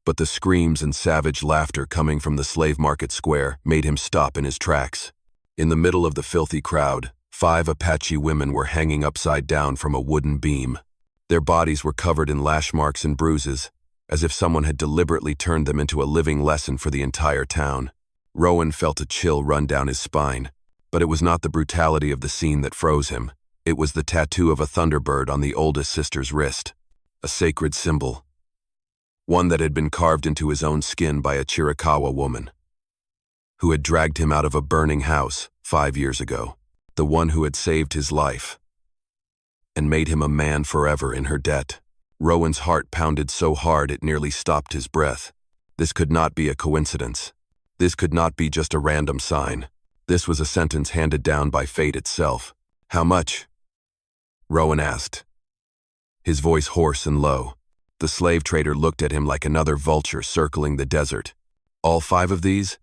but the screams and savage laughter coming from the slave market square made him stop in his tracks. In the middle of the filthy crowd, 5 Apache women were hanging upside down from a wooden beam. Their bodies were covered in lash marks and bruises, as if someone had deliberately turned them into a living lesson for the entire town. Rowan felt a chill run down his spine, but it was not the brutality of the scene that froze him. It was the tattoo of a thunderbird on the oldest sister's wrist, a sacred symbol, one that had been carved into his own skin by a Chiricahua woman, who had dragged him out of a burning house 5 years ago, the one who had saved his life and made him a man forever in her debt. Rowan's heart pounded so hard it nearly stopped his breath. This could not be a coincidence. This could not be just a random sign. This was a sentence handed down by fate itself. "How much?" Rowan asked, his voice hoarse and low. The slave trader looked at him like another vulture circling the desert. "All 5 of these?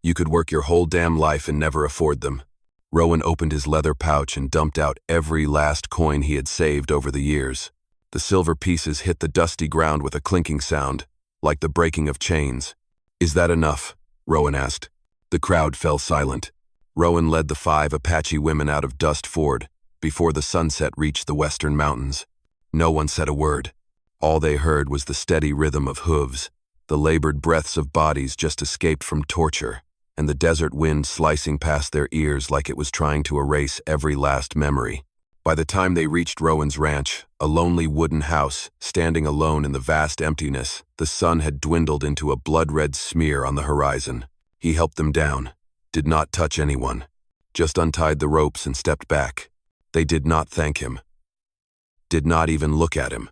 You could work your whole damn life and never afford them." Rowan opened his leather pouch and dumped out every last coin he had saved over the years. The silver pieces hit the dusty ground with a clinking sound, like the breaking of chains. "Is that enough?" Rowan asked. The crowd fell silent. Rowan led the 5 Apache women out of Dust Ford before the sunset reached the western mountains. No one said a word. All they heard was the steady rhythm of hooves, the labored breaths of bodies just escaped from torture, and the desert wind slicing past their ears like it was trying to erase every last memory. By the time they reached Rowan's ranch, a lonely wooden house, standing alone in the vast emptiness, the sun had dwindled into a blood-red smear on the horizon. He helped them down, did not touch anyone, just untied the ropes and stepped back. They did not thank him, did not even look at him.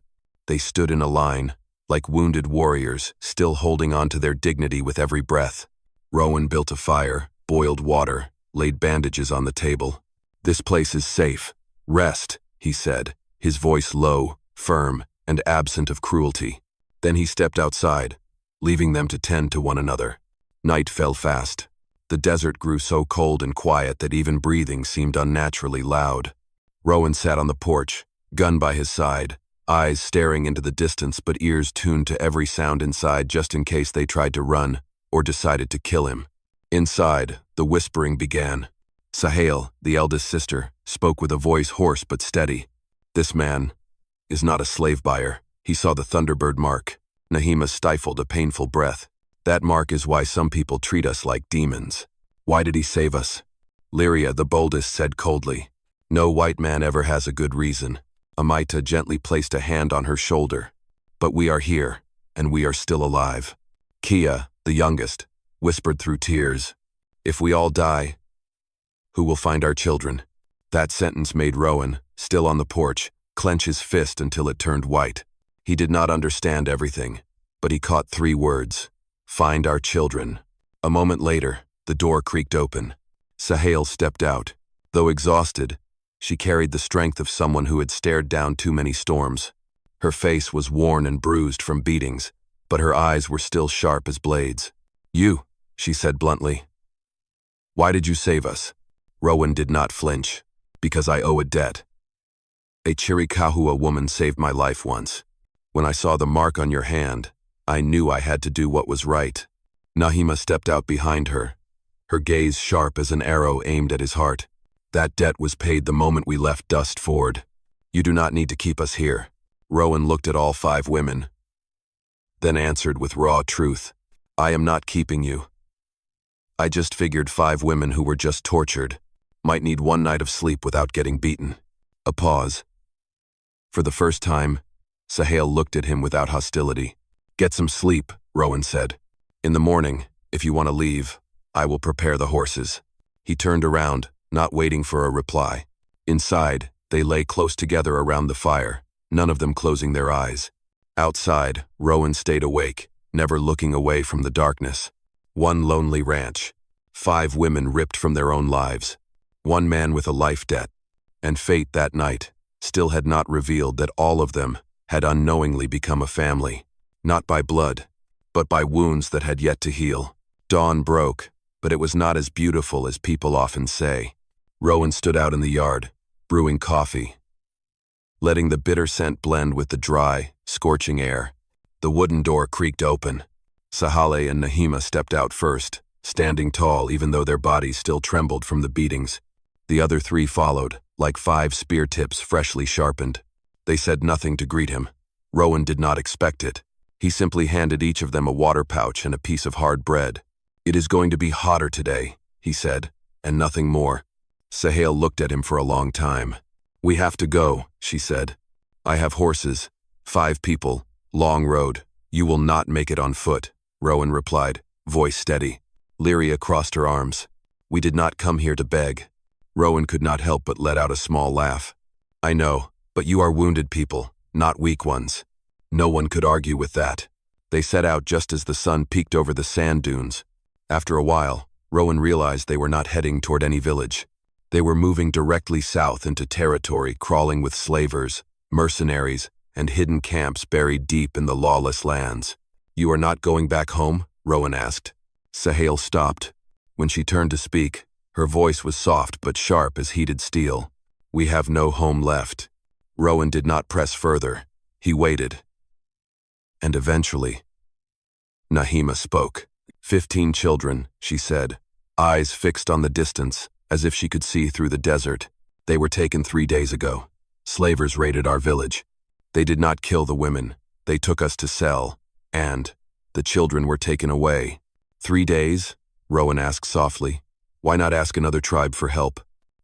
They stood in a line, like wounded warriors, still holding on to their dignity with every breath. Rowan built a fire, boiled water, laid bandages on the table. "This place is safe. Rest," he said, his voice low, firm, and absent of cruelty. Then he stepped outside, leaving them to tend to one another. Night fell fast. The desert grew so cold and quiet that even breathing seemed unnaturally loud. Rowan sat on the porch, gun by his side, eyes staring into the distance but ears tuned to every sound inside just in case they tried to run or decided to kill him. Inside, the whispering began. Sahel, the eldest sister, spoke with a voice hoarse but steady. "This man is not a slave buyer." He saw the Thunderbird mark. Nahima stifled a painful breath. "That mark is why some people treat us like demons." "Why did he save us?" Lyria, the boldest, said coldly. "No white man ever has a good reason." Amaita gently placed a hand on her shoulder. "But we are here, and we are still alive." Kia, the youngest, whispered through tears, "If we all die, who will find our children?" That sentence made Rowan, still on the porch, clench his fist until it turned white. He did not understand everything, but he caught 3 words: "Find our children." A moment later, the door creaked open. Sahel stepped out. Though exhausted, she carried the strength of someone who had stared down too many storms. Her face was worn and bruised from beatings, but her eyes were still sharp as blades. "You," she said bluntly. "Why did you save us?" Rowan did not flinch. "Because I owe a debt. A Chiricahua woman saved my life once. When I saw the mark on your hand, I knew I had to do what was right." Nahima stepped out behind her, her gaze sharp as an arrow aimed at his heart. "That debt was paid the moment we left Dust Ford. You do not need to keep us here." Rowan looked at all 5 women, then answered with raw truth. "I am not keeping you. I just figured 5 women who were just tortured might need 1 night of sleep without getting beaten." A pause. For the first time, Sahel looked at him without hostility. "Get some sleep," Rowan said. "In the morning, if you want to leave, I will prepare the horses." He turned around, not waiting for a reply. Inside, they lay close together around the fire, none of them closing their eyes. Outside, Rowan stayed awake, never looking away from the darkness. 1 lonely ranch, 5 women ripped from their own lives, 1 man with a life debt, and fate that night still had not revealed that all of them had unknowingly become a family, not by blood, but by wounds that had yet to heal. Dawn broke, but it was not as beautiful as people often say. Rowan stood out in the yard, brewing coffee, letting the bitter scent blend with the dry, scorching air. The wooden door creaked open. Sahale and Nahima stepped out first, standing tall even though their bodies still trembled from the beatings. The other three followed, like 5 spear tips freshly sharpened. They said nothing to greet him. Rowan did not expect it. He simply handed each of them a water pouch and a piece of hard bread. "It is going to be hotter today," he said, and nothing more. Sahale looked at him for a long time. "We have to go," she said. "I have horses. 5 people. Long road. You will not make it on foot," Rowan replied, voice steady. Lyria crossed her arms. "We did not come here to beg." Rowan could not help but let out a small laugh. "I know, but you are wounded people, not weak ones." No one could argue with that. They set out just as the sun peeked over the sand dunes. After a while, Rowan realized they were not heading toward any village. They were moving directly south into territory crawling with slavers, mercenaries, and hidden camps buried deep in the lawless lands. "You are not going back home?" Rowan asked. Sahale stopped. When she turned to speak, her voice was soft but sharp as heated steel. "We have no home left." Rowan did not press further. He waited. And eventually, Nahima spoke. 15 children, she said, eyes fixed on the distance, as if she could see through the desert. "They were taken 3 days ago. Slavers raided our village. They did not kill the women. They took us to sell, and the children were taken away." 3 days? Rowan asked softly. "Why not ask another tribe for help?"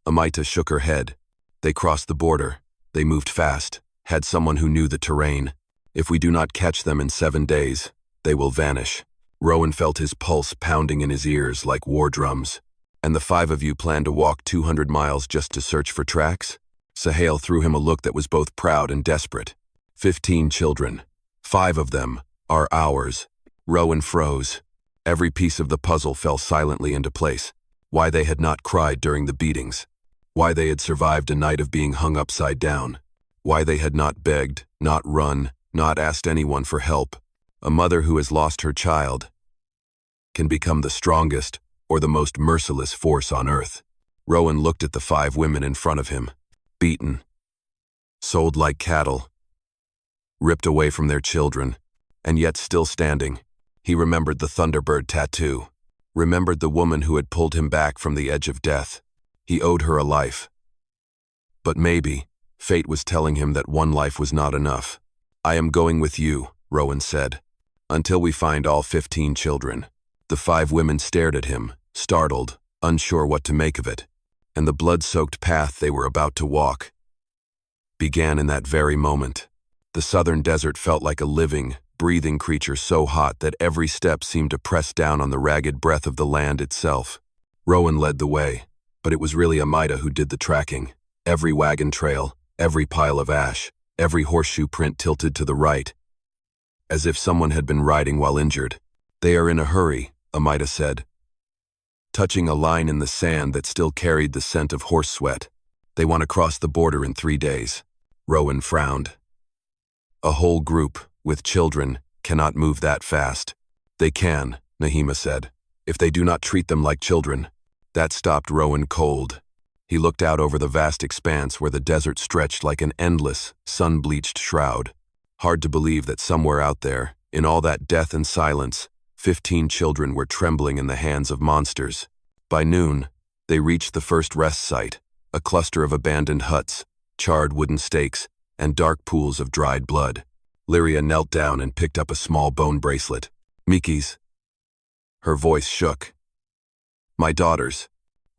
Amita shook her head. "They crossed the border. They moved fast, had someone who knew the terrain. If we do not catch them in 7 days, they will vanish." Rowan felt his pulse pounding in his ears like war drums. "And the 5 of you plan to walk 200 miles just to search for tracks?" Sahale threw him a look that was both proud and desperate. 15 children. 5 of them are ours." Rowan froze. Every piece of the puzzle fell silently into place. Why they had not cried during the beatings. Why they had survived a night of being hung upside down. Why they had not begged, not run, not asked anyone for help. A mother who has lost her child can become the strongest or the most merciless force on earth. Rowan looked at the 5 women in front of him. Beaten. Sold like cattle. Ripped away from their children. And yet still standing. He remembered the Thunderbird tattoo. Remembered the woman who had pulled him back from the edge of death. He owed her a life. But maybe, fate was telling him that one life was not enough. "I am going with you," Rowan said, "until we find all 15 children." The 5 women stared at him, startled, unsure what to make of it. And the blood-soaked path they were about to walk began in that very moment. The southern desert felt like a living, breathing creature so hot that every step seemed to press down on the ragged breath of the land itself. Rowan led the way, but it was really Amida who did the tracking. Every wagon trail, every pile of ash, every horseshoe print tilted to the right, as if someone had been riding while injured. "They are in a hurry," Amida said, touching a line in the sand that still carried the scent of horse sweat. "They want to cross the border in 3 days." Rowan frowned. "A whole group, with children, cannot move that fast." "They can," Nahima said, "if they do not treat them like children." That stopped Rowan cold. He looked out over the vast expanse where the desert stretched like an endless, sun-bleached shroud. Hard to believe that somewhere out there, in all that death and silence, 15 children were trembling in the hands of monsters. By noon, they reached the first rest site, a cluster of abandoned huts, charred wooden stakes, and dark pools of dried blood. Lyria knelt down and picked up a small bone bracelet. "Miki's." Her voice shook. "My daughters."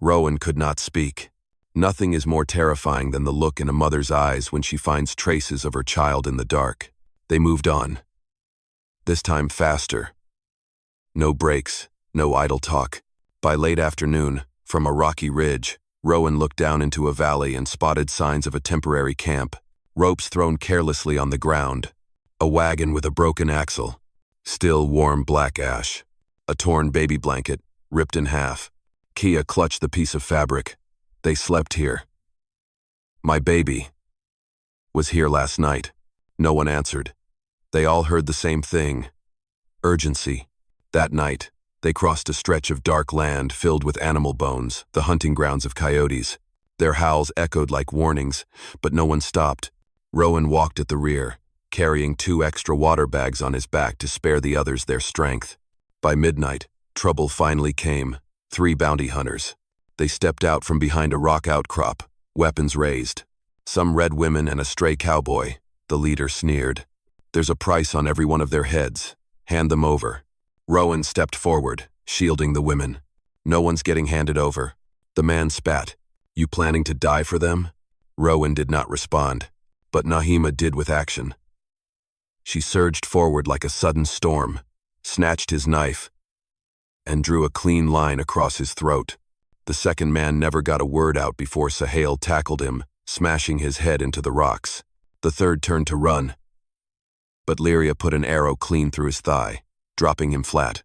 Rowan could not speak. Nothing is more terrifying than the look in a mother's eyes when she finds traces of her child in the dark. They moved on. This time faster. No breaks, no idle talk. By late afternoon, from a rocky ridge, Rowan looked down into a valley and spotted signs of a temporary camp. Ropes thrown carelessly on the ground. A wagon with a broken axle. Still warm black ash. A torn baby blanket, ripped in half. Kia clutched the piece of fabric. They slept here. "My baby was here last night." No one answered. They all heard the same thing. Urgency. That night, they crossed a stretch of dark land filled with animal bones, the hunting grounds of coyotes. Their howls echoed like warnings, but no one stopped. Rowan walked at the rear, carrying 2 extra water bags on his back to spare the others their strength. By midnight, trouble finally came. 3 bounty hunters. They stepped out from behind a rock outcrop, weapons raised. Some red women and a stray cowboy. The leader sneered. "There's a price on every one of their heads. Hand them over." Rowan stepped forward, shielding the women. "No one's getting handed over." The man spat. "You planning to die for them?" Rowan did not respond, but Nahima did with action. She surged forward like a sudden storm, snatched his knife, and drew a clean line across his throat. The second man never got a word out before Sahel tackled him, smashing his head into the rocks. The third turned to run, but Lyria put an arrow clean through his thigh, dropping him flat.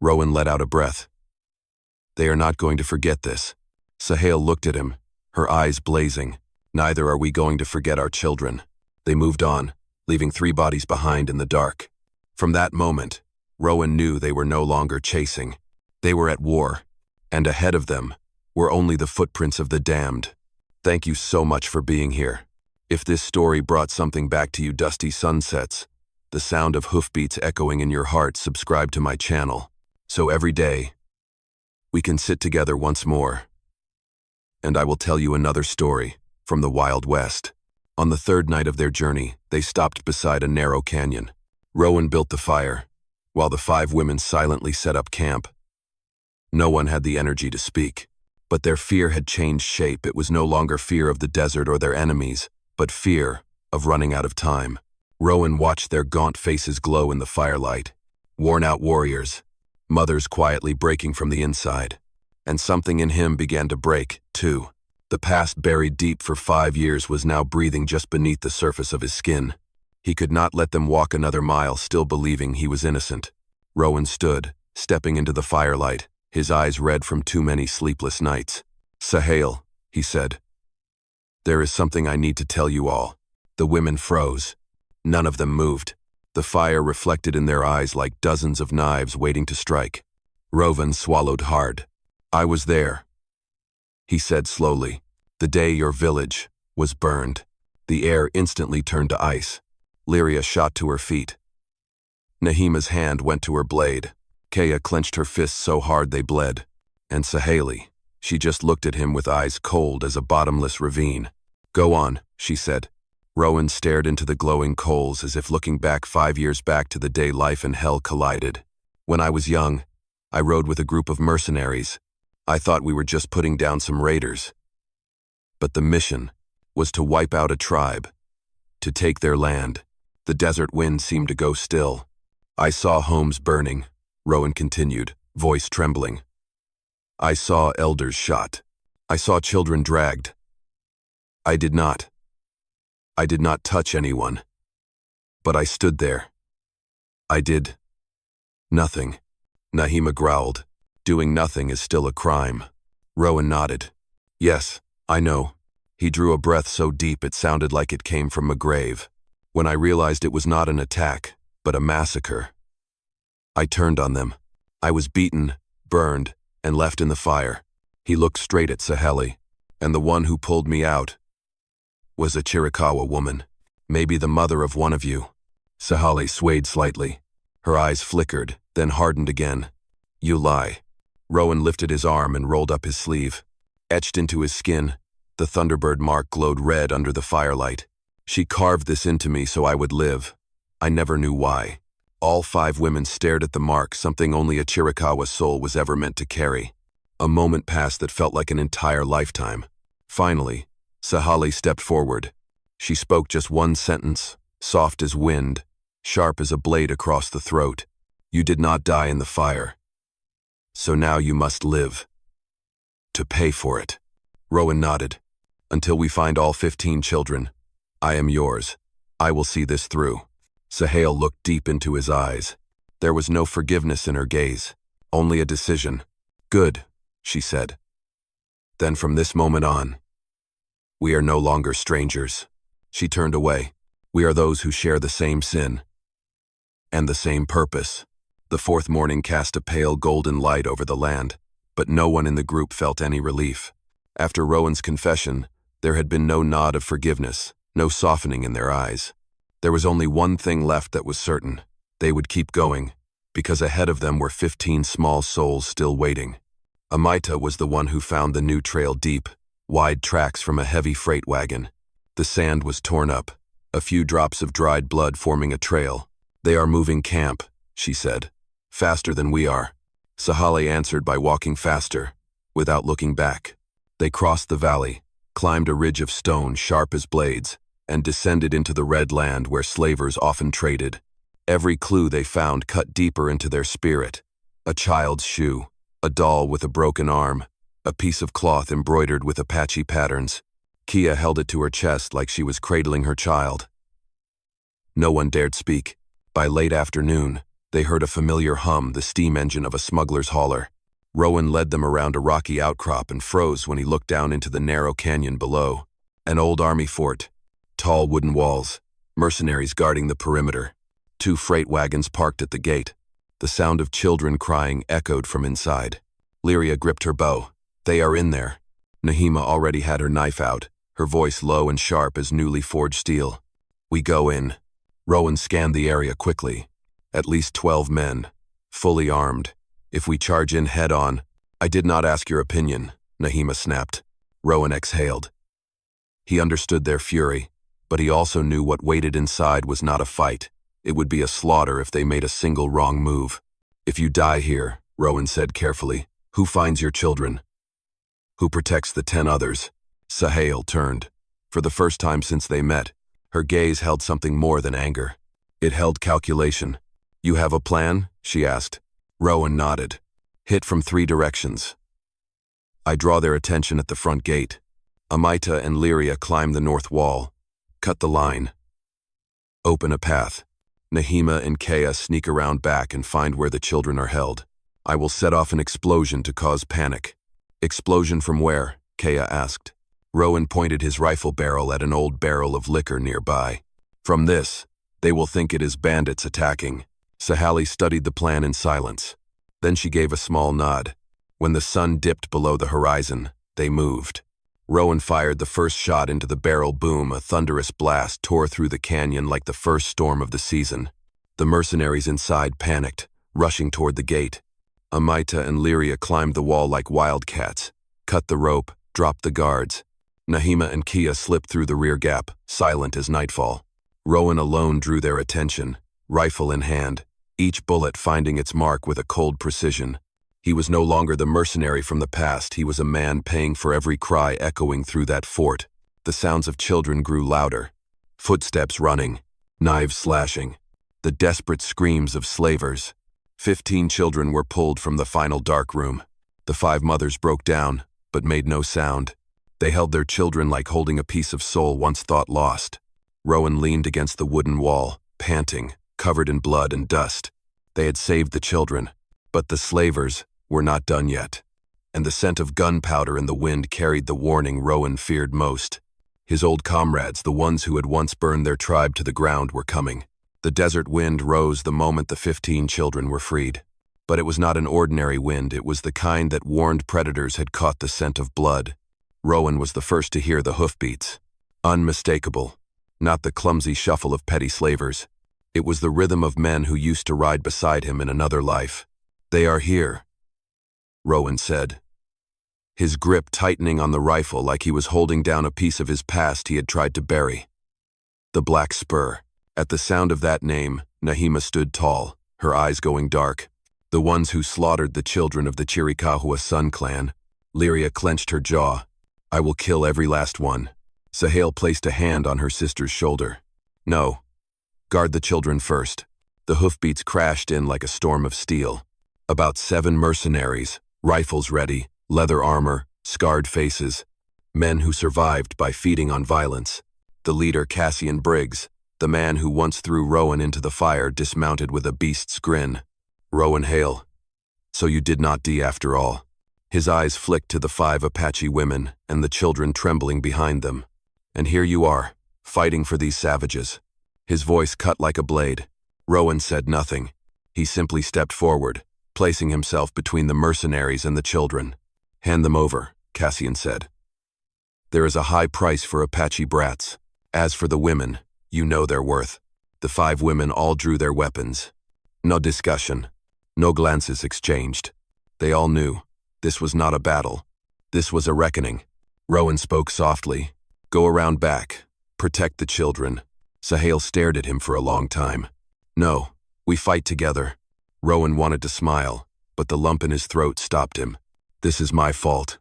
Rowan let out a breath. They are not going to forget this. Sahel looked at him, her eyes blazing. Neither are we going to forget our children. They moved on, leaving 3 bodies behind in the dark. From that moment, Rowan knew they were no longer chasing. They were at war, and ahead of them were only the footprints of the damned. Thank you so much for being here. If this story brought something back to you dusty sunsets, the sound of hoofbeats echoing in your heart, subscribe to my channel, so every day we can sit together once more. And I will tell you another story from the Wild West. On the 3rd night of their journey, they stopped beside a narrow canyon. Rowan built the fire, while the 5 women silently set up camp. No one had the energy to speak, but their fear had changed shape. It was no longer fear of the desert or their enemies, but fear of running out of time. Rowan watched their gaunt faces glow in the firelight. Worn-out warriors, mothers quietly breaking from the inside. And something in him began to break, too. The past buried deep for 5 years was now breathing just beneath the surface of his skin. He could not let them walk another mile, still believing he was innocent. Rowan stood, stepping into the firelight, his eyes red from too many sleepless nights. "Sahel," he said, "there is something I need to tell you all." The women froze. None of them moved. The fire reflected in their eyes like dozens of knives waiting to strike. Rowan swallowed hard. "I was there," he said slowly, "the day your village was burned." The air instantly turned to ice. Lyria shot to her feet. Nahima's hand went to her blade. Kaya clenched her fists so hard they bled. And Saheli, she just looked at him with eyes cold as a bottomless ravine. "Go on," she said. Rowan stared into the glowing coals as if looking back 5 years back to the day life and hell collided. "When I was young, I rode with a group of mercenaries. I thought we were just putting down some raiders. But the mission was to wipe out a tribe, to take their land." The desert wind seemed to go still. "I saw homes burning," Rowan continued, voice trembling. "I saw elders shot. I saw children dragged. I did not touch anyone. But I stood there. I did nothing." Nahima growled. "Doing nothing is still a crime." Rowan nodded. "Yes, I know." He drew a breath so deep it sounded like it came from a grave. "When I realized it was not an attack, but a massacre, I turned on them. I was beaten, burned, and left in the fire." He looked straight at Saheli. "And the one who pulled me out was a Chiricahua woman. Maybe the mother of one of you." Saheli swayed slightly. Her eyes flickered, then hardened again. "You lie." Rowan lifted his arm and rolled up his sleeve. Etched into his skin, the Thunderbird mark glowed red under the firelight. "She carved this into me so I would live. I never knew why." All 5 women stared at the mark, something only a Chiricahua soul was ever meant to carry. A moment passed that felt like an entire lifetime. Finally, Saheli stepped forward. She spoke just one sentence, soft as wind, sharp as a blade across the throat. "You did not die in the fire. So now you must live. To pay for it." Rowan nodded. "Until we find all 15 children, I am yours. I will see this through." Sahel looked deep into his eyes. There was no forgiveness in her gaze, only a decision. "Good," she said. "Then from this moment on, we are no longer strangers." She turned away. "We are those who share the same sin and the same purpose." The 4th morning cast a pale golden light over the land, but no one in the group felt any relief. After Rowan's confession, there had been no nod of forgiveness, no softening in their eyes. There was only one thing left that was certain. They would keep going, because ahead of them were 15 small souls still waiting. Amita was the one who found the new trail deep, wide tracks from a heavy freight wagon. The sand was torn up, a few drops of dried blood forming a trail. "They are moving camp," she said. "Faster than we are." Sahale answered by walking faster, without looking back. They crossed the valley, climbed a ridge of stone sharp as blades, and descended into the red land where slavers often traded. Every clue they found cut deeper into their spirit. A child's shoe, a doll with a broken arm, a piece of cloth embroidered with Apache patterns. Kia held it to her chest like she was cradling her child. No one dared speak. By late afternoon, they heard a familiar hum, the steam engine of a smuggler's hauler. Rowan led them around a rocky outcrop and froze when he looked down into the narrow canyon below. An old army fort, tall wooden walls, mercenaries guarding the perimeter. 2 freight wagons parked at the gate. The sound of children crying echoed from inside. Lyria gripped her bow. "They are in there." Nahima already had her knife out, her voice low and sharp as newly forged steel. "We go in." Rowan scanned the area quickly. At least 12 men, fully armed. "If we charge in head-on—" "I did not ask your opinion," Nahima snapped. Rowan exhaled. He understood their fury, but he also knew what waited inside was not a fight. It would be a slaughter if they made a single wrong move. "If you die here," Rowan said carefully, "who finds your children? Who protects the 10 others? Sahale turned. For the first time since they met, her gaze held something more than anger. It held calculation. "You have a plan?" she asked. Rowan nodded. "Hit from 3 directions. I draw their attention at the front gate. Amita and Lyria climb the north wall. Cut the line. Open a path. Nahima and Kea sneak around back and find where the children are held. I will set off an explosion to cause panic." "Explosion from where?" Kea asked. Rowan pointed his rifle barrel at an old barrel of liquor nearby. "From this, they will think it is bandits attacking." Sahale studied the plan in silence. Then she gave a small nod. When the sun dipped below the horizon, they moved. Rowan fired the first shot into the barrel. Boom, a thunderous blast tore through the canyon like the first storm of the season. The mercenaries inside panicked, rushing toward the gate. Amita and Lyria climbed the wall like wildcats, cut the rope, dropped the guards. Nahima and Kia slipped through the rear gap, silent as nightfall. Rowan alone drew their attention, rifle in hand, each bullet finding its mark with a cold precision. He was no longer the mercenary from the past. He was a man paying for every cry echoing through that fort. The sounds of children grew louder. Footsteps running, knives slashing, the desperate screams of slavers. 15 children were pulled from the final dark room. The 5 mothers broke down, but made no sound. They held their children like holding a piece of soul once thought lost. Rowan leaned against the wooden wall, panting, covered in blood and dust. They had saved the children, but the slavers were not done yet. And the scent of gunpowder in the wind carried the warning Rowan feared most. His old comrades, the ones who had once burned their tribe to the ground, were coming. The desert wind rose the moment the 15 children were freed. But it was not an ordinary wind. It was the kind that warned predators had caught the scent of blood. Rowan was the first to hear the hoofbeats. Unmistakable. Not the clumsy shuffle of petty slavers. It was the rhythm of men who used to ride beside him in another life. "They are here," Rowan said, his grip tightening on the rifle like he was holding down a piece of his past he had tried to bury. The Black Spur. At the sound of that name, Nahima stood tall, her eyes going dark. "The ones who slaughtered the children of the Chiricahua Sun clan." Lyria clenched her jaw. "I will kill every last one." Sahale placed a hand on her sister's shoulder. "No. Guard the children first." The hoofbeats crashed in like a storm of steel. About 7 mercenaries, rifles ready, leather armor, scarred faces. Men who survived by feeding on violence. The leader, Cassian Briggs, the man who once threw Rowan into the fire, dismounted with a beast's grin. "Rowan Hale, so you did not die after all." His eyes flicked to the 5 Apache women and the children trembling behind them. "And here you are, fighting for these savages." His voice cut like a blade. Rowan said nothing. He simply stepped forward, placing himself between the mercenaries and the children. "Hand them over," Cassian said. "There is a high price for Apache brats. As for the women, you know their worth." The 5 women all drew their weapons. No discussion. No glances exchanged. They all knew. This was not a battle. This was a reckoning. Rowan spoke softly. Go around back. Protect the children. Sahel stared at him for a long time. No, we fight together. Rowan wanted to smile, but the lump in his throat stopped him. This is my fault.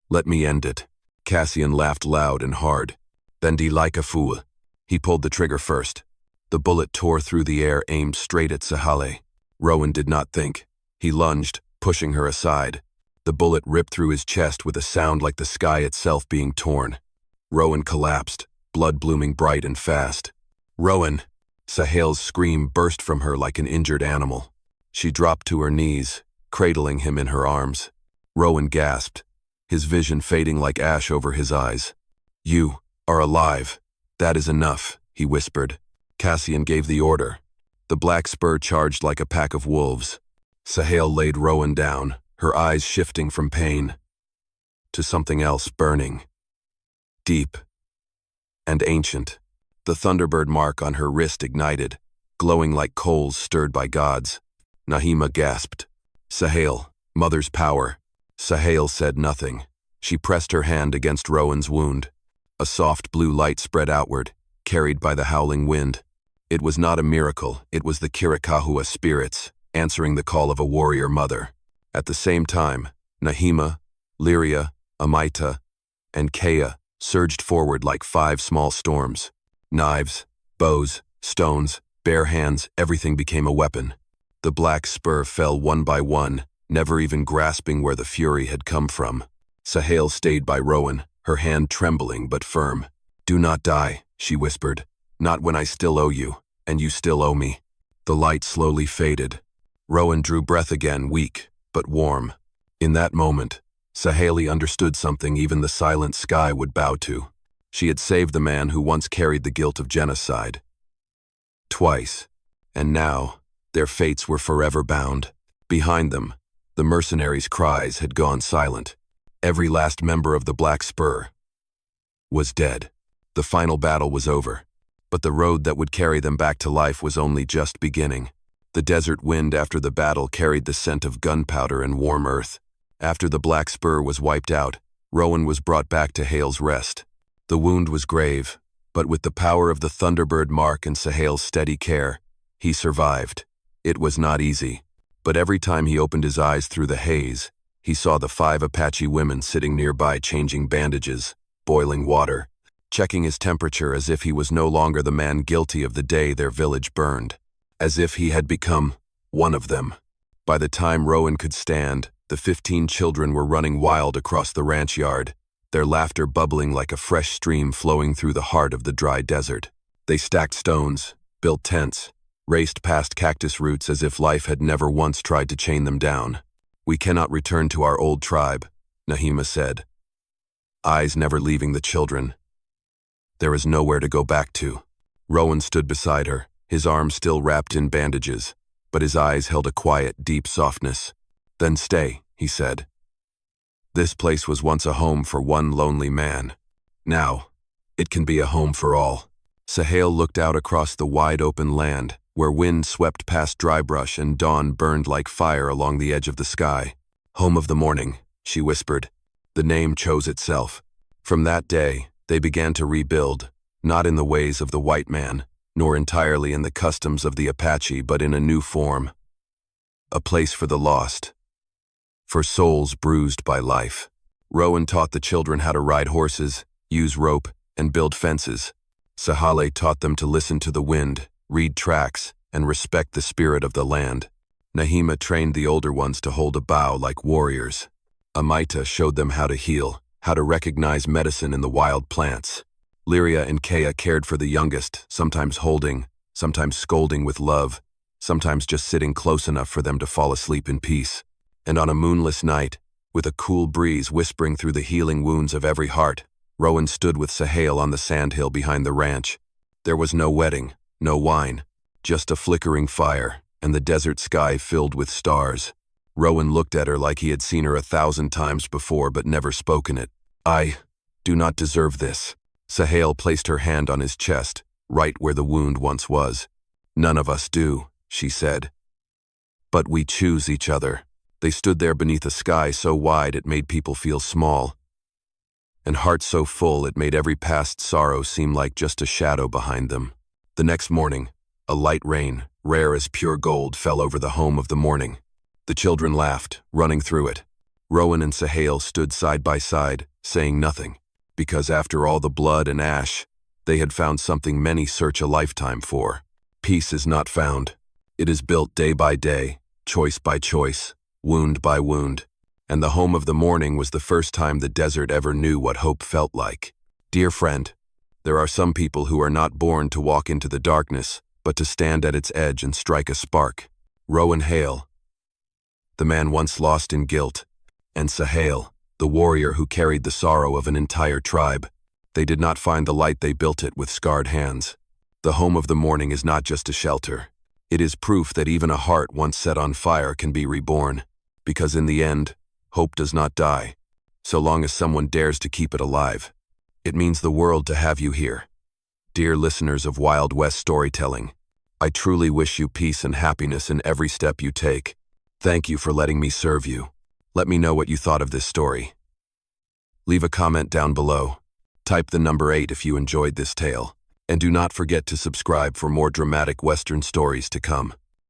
Let me end it. Cassian laughed loud and hard. Then die like a fool. He pulled the trigger first. The bullet tore through the air, aimed straight at Sahale. Rowan did not think. He lunged, pushing her aside. The bullet ripped through his chest with a sound like the sky itself being torn. Rowan collapsed, blood blooming bright and fast. Rowan! Sahale's scream burst from her like an injured animal. She dropped to her knees, cradling him in her arms. Rowan gasped, his vision fading like ash over his eyes. You are alive. That is enough, he whispered. Cassian gave the order. The black spur charged like a pack of wolves. Sahale laid Rowan down, her eyes shifting from pain to something else, burning, deep, and ancient. The Thunderbird mark on her wrist ignited, glowing like coals stirred by gods. Nahima gasped. Sahale, mother's power. Sahale said nothing. She pressed her hand against Rowan's wound. A soft blue light spread outward, carried by the howling wind. It was not a miracle, it was the Kirakahua spirits, answering the call of a warrior mother. At the same time, Nahima, Lyria, Amita, and Kea surged forward like 5 small storms. Knives, bows, stones, bare hands, everything became a weapon. The black spur fell one by one, never even grasping where the fury had come from. Sahale stayed by Rowan, her hand trembling but firm. Do not die, she whispered. Not when I still owe you, and you still owe me. The light slowly faded. Rowan drew breath again, weak, but warm. In that moment, Sahale understood something even the silent sky would bow to. She had saved the man who once carried the guilt of genocide. Twice. And now, their fates were forever bound. Behind them, the mercenaries' cries had gone silent. Every last member of the Black Spur was dead. The final battle was over. But the road that would carry them back to life was only just beginning. The desert wind after the battle carried the scent of gunpowder and warm earth. After the Black Spur was wiped out, Rowan was brought back to Hale's rest. The wound was grave, but with the power of the Thunderbird mark and Sahale's steady care, he survived. It was not easy, but every time he opened his eyes through the haze, he saw the 5 Apache women sitting nearby changing bandages, boiling water, checking his temperature as if he was no longer the man guilty of the day their village burned, as if he had become one of them. By the time Rowan could stand, the 15 children were running wild across the ranch yard, their laughter bubbling like a fresh stream flowing through the heart of the dry desert. They stacked stones, built tents, raced past cactus roots as if life had never once tried to chain them down. We cannot return to our old tribe, Nahima said, eyes never leaving the children. There is nowhere to go back to. Rowan stood beside her, his arms still wrapped in bandages, but his eyes held a quiet, deep softness. Then stay, he said. This place was once a home for one lonely man. Now, it can be a home for all. Sahale looked out across the wide open land, where wind swept past dry brush and dawn burned like fire along the edge of the sky. Home of the morning, she whispered. The name chose itself. From that day, they began to rebuild, not in the ways of the white man, nor entirely in the customs of the Apache, but in a new form. A place for the lost. For souls bruised by life. Rowan taught the children how to ride horses, use rope, and build fences. Sahale taught them to listen to the wind, read tracks, and respect the spirit of the land. Nahima trained the older ones to hold a bow like warriors. Amita showed them how to heal, how to recognize medicine in the wild plants. Lyria and Kea cared for the youngest, sometimes holding, sometimes scolding with love, sometimes just sitting close enough for them to fall asleep in peace. And on a moonless night, with a cool breeze whispering through the healing wounds of every heart, Rowan stood with Sahale on the sandhill behind the ranch. There was no wedding, no wine, just a flickering fire, and the desert sky filled with stars. Rowan looked at her like he had seen her 1,000 times before but never spoken it. I do not deserve this. Sahale placed her hand on his chest, right where the wound once was. "None of us do," she said. "But we choose each other." They stood there beneath a sky so wide it made people feel small, and hearts so full it made every past sorrow seem like just a shadow behind them. The next morning, a light rain, rare as pure gold, fell over the home of the morning. The children laughed, running through it. Rowan and Sahel stood side by side, saying nothing, because after all the blood and ash, they had found something many search a lifetime for. Peace is not found. It is built day by day, choice by choice, wound by wound, and the home of the morning was the first time the desert ever knew what hope felt like. Dear friend, there are some people who are not born to walk into the darkness, but to stand at its edge and strike a spark. Rowan Hale, the man once lost in guilt, and Sahel, the warrior who carried the sorrow of an entire tribe. They did not find the light, they built it with scarred hands. The home of the morning is not just a shelter. It is proof that even a heart once set on fire can be reborn, because in the end, hope does not die, so long as someone dares to keep it alive. It means the world to have you here. Dear listeners of Wild West storytelling, I truly wish you peace and happiness in every step you take. Thank you for letting me serve you. Let me know what you thought of this story. Leave a comment down below. Type the number 8 if you enjoyed this tale. And do not forget to subscribe for more dramatic Western stories to come.